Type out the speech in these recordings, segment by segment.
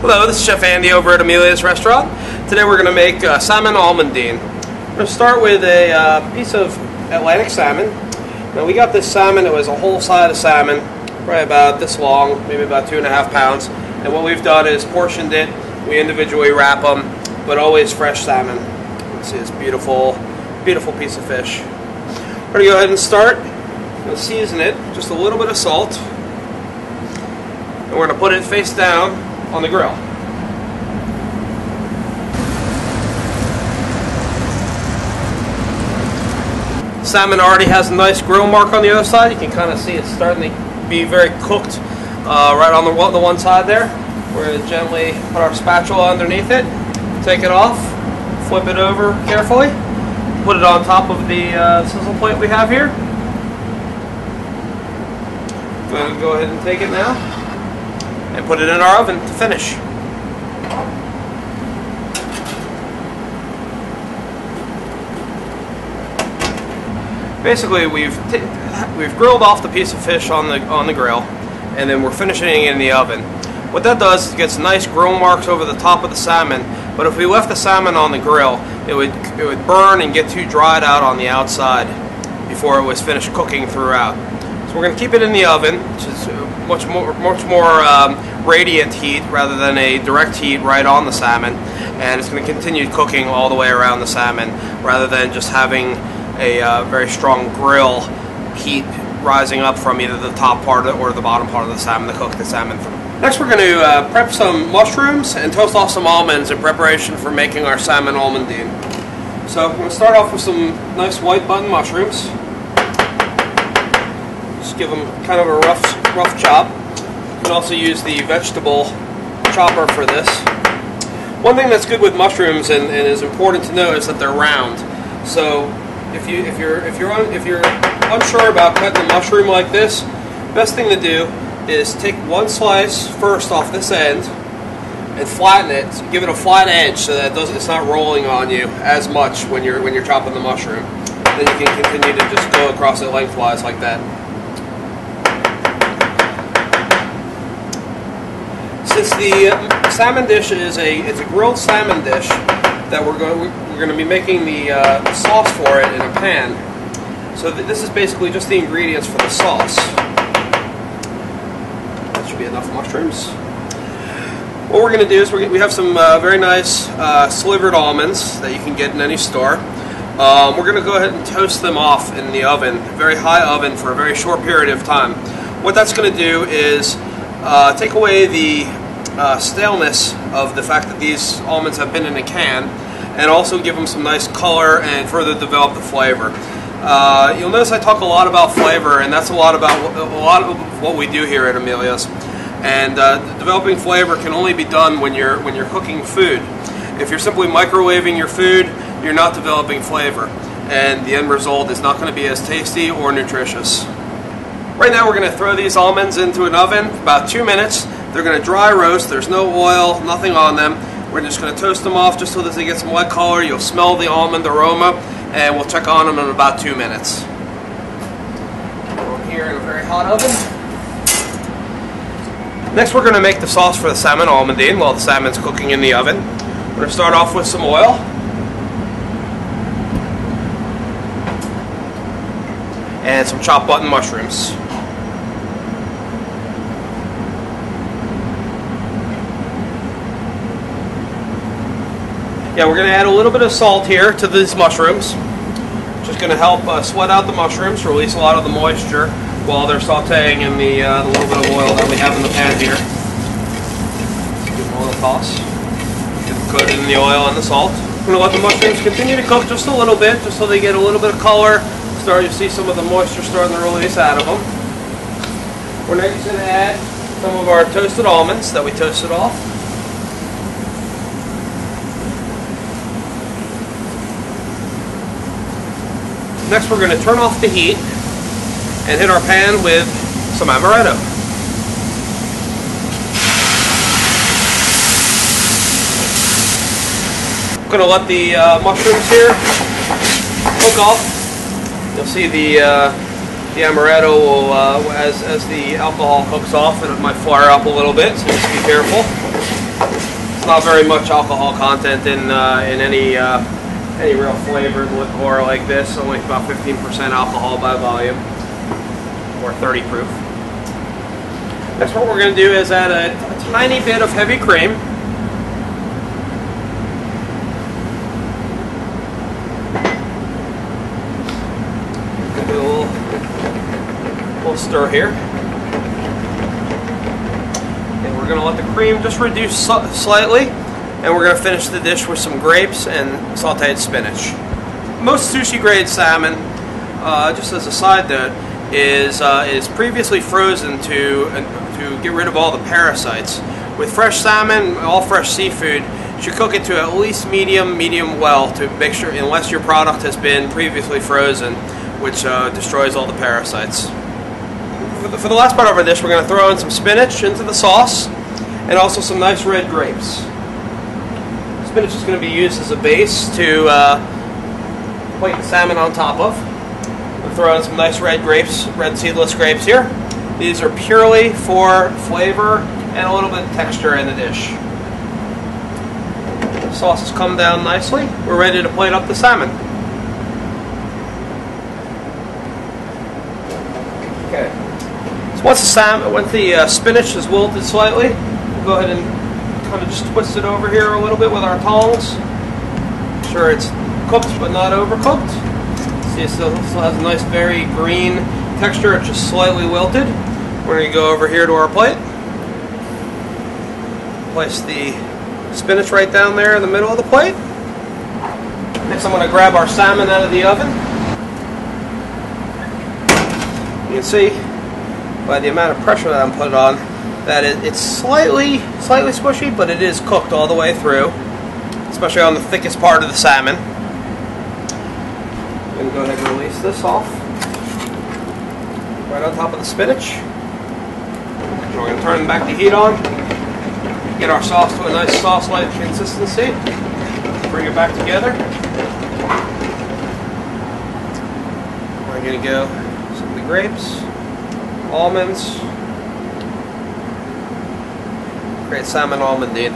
Hello, this is Chef Andy over at Amelia's restaurant. Today we're going to make Salmon Almondine. We're going to start with a piece of Atlantic salmon. Now we got this salmon, it was a whole side of salmon, probably about this long, maybe about 2.5 pounds. And what we've done is portioned it, we individually wrap them, but always fresh salmon. You see this beautiful, beautiful piece of fish. We're going to go ahead and start. We'll season it, just a little bit of salt. And we're going to put it face down on the grill. Salmon already has a nice grill mark on the other side. You can kind of see it's starting to be very cooked right on the one side there. We're going to gently put our spatula underneath it, take it off, flip it over carefully, put it on top of the sizzle plate we have here. Go ahead and take it now and put it in our oven to finish. Basically, we've grilled off the piece of fish on the grill, and then we're finishing it in the oven. What that does is it gets nice grill marks over the top of the salmon. But if we left the salmon on the grill, it would burn and get too dried out on the outside before it was finished cooking throughout. So we're going to keep it in the oven, which is much more radiant heat rather than a direct heat right on the salmon, and it's going to continue cooking all the way around the salmon rather than just having a very strong grill heat rising up from either the top part or the bottom part of the salmon to cook the salmon through. Next we're going to prep some mushrooms and toast off some almonds in preparation for making our salmon almondine. So I'm going to start off with some nice white button mushrooms. Just give them kind of a rough chop. You can also use the vegetable chopper for this. One thing that's good with mushrooms and is important to know is that they're round. So if you're unsure about cutting a mushroom like this, best thing to do is take one slice first off this end and flatten it. Give it a flat edge so that it's not rolling on you as much when you're chopping the mushroom. Then you can continue to just go across it lengthwise like that. Since the salmon dish is it's a grilled salmon dish that we're going to be making the sauce for it in a pan. So this is basically just the ingredients for the sauce. That should be enough mushrooms. What we're going to do is we have some very nice slivered almonds that you can get in any store. We're going to go ahead and toast them off in the oven, very high oven, for a very short period of time. What that's going to do is take away the staleness of the fact that these almonds have been in a can, and also give them some nice color and further develop the flavor. You'll notice I talk a lot about flavor, and that's a lot of what we do here at Amelia's. And developing flavor can only be done when you're cooking food. If you're simply microwaving your food, you're not developing flavor, and the end result is not going to be as tasty or nutritious. Right now we're going to throw these almonds into an oven for about 2 minutes. They're going to dry roast. There's no oil, nothing on them. We're just going to toast them off just so that they get some white color. You'll smell the almond aroma, and we'll check on them in about 2 minutes. We're here in a very hot oven. Next we're going to make the sauce for the salmon almondine while the salmon's cooking in the oven. We're going to start off with some oil. And some chopped button mushrooms. Yeah, we're going to add a little bit of salt here to these mushrooms, which is going to help sweat out the mushrooms, release a lot of the moisture while they're sauteing in the little bit of oil that we have in the pan here. Give them a little toss. Get them coated in the oil and the salt. We're going to let the mushrooms continue to cook just a little bit, just so they get a little bit of color. Start to see some of the moisture starting to release out of them. We're next going to add some of our toasted almonds that we toasted off. Next we're going to turn off the heat and hit our pan with some amaretto. I'm going to let the mushrooms here cook off. You'll see the amaretto will, as the alcohol cooks off, it might flare up a little bit, so just be careful. It's not very much alcohol content in any real flavored liqueur like this. Only about 15% alcohol by volume, or 30 proof. Next, what we're going to do is add a tiny bit of heavy cream. Do a little stir here. And we're going to let the cream just reduce slightly. And we're going to finish the dish with some grapes and sauteed spinach. Most sushi grade salmon, just as a side note, is previously frozen to get rid of all the parasites. With fresh salmon, all fresh seafood, you should cook it to at least medium well to make sure, unless your product has been previously frozen, which destroys all the parasites. For the last part of our dish, we're going to throw in some spinach into the sauce and also some nice red grapes. Spinach is going to be used as a base to plate the salmon on top of. We'll throw in some nice red grapes, red seedless grapes here. These are purely for flavor and a little bit of texture in the dish. The sauce has come down nicely. We're ready to plate up the salmon. Okay. So once the spinach is wilted slightly, we'll go ahead and kind of just twist it over here a little bit with our tongs. Make sure it's cooked but not overcooked. See, it still has a nice, very green texture. It's just slightly wilted. We're going to go over here to our plate. Place the spinach right down there in the middle of the plate. Next, I'm going to grab our salmon out of the oven. You can see by the amount of pressure that I'm putting on that it's slightly squishy, but it is cooked all the way through, especially on the thickest part of the salmon. I'm going to go ahead and release this off right on top of the spinach. We're going to turn back the heat on, get our sauce to a nice sauce-like consistency, bring it back together. We're going to go some of the grapes, almonds, great Salmon Almondine.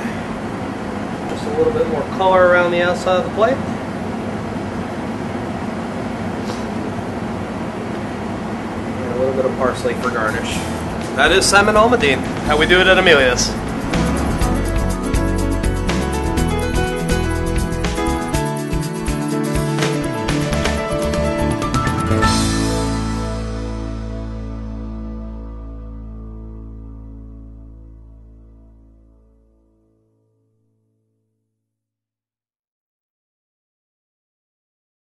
Just a little bit more color around the outside of the plate. And a little bit of parsley for garnish. That is Salmon Almondine, how we do it at Amelia's.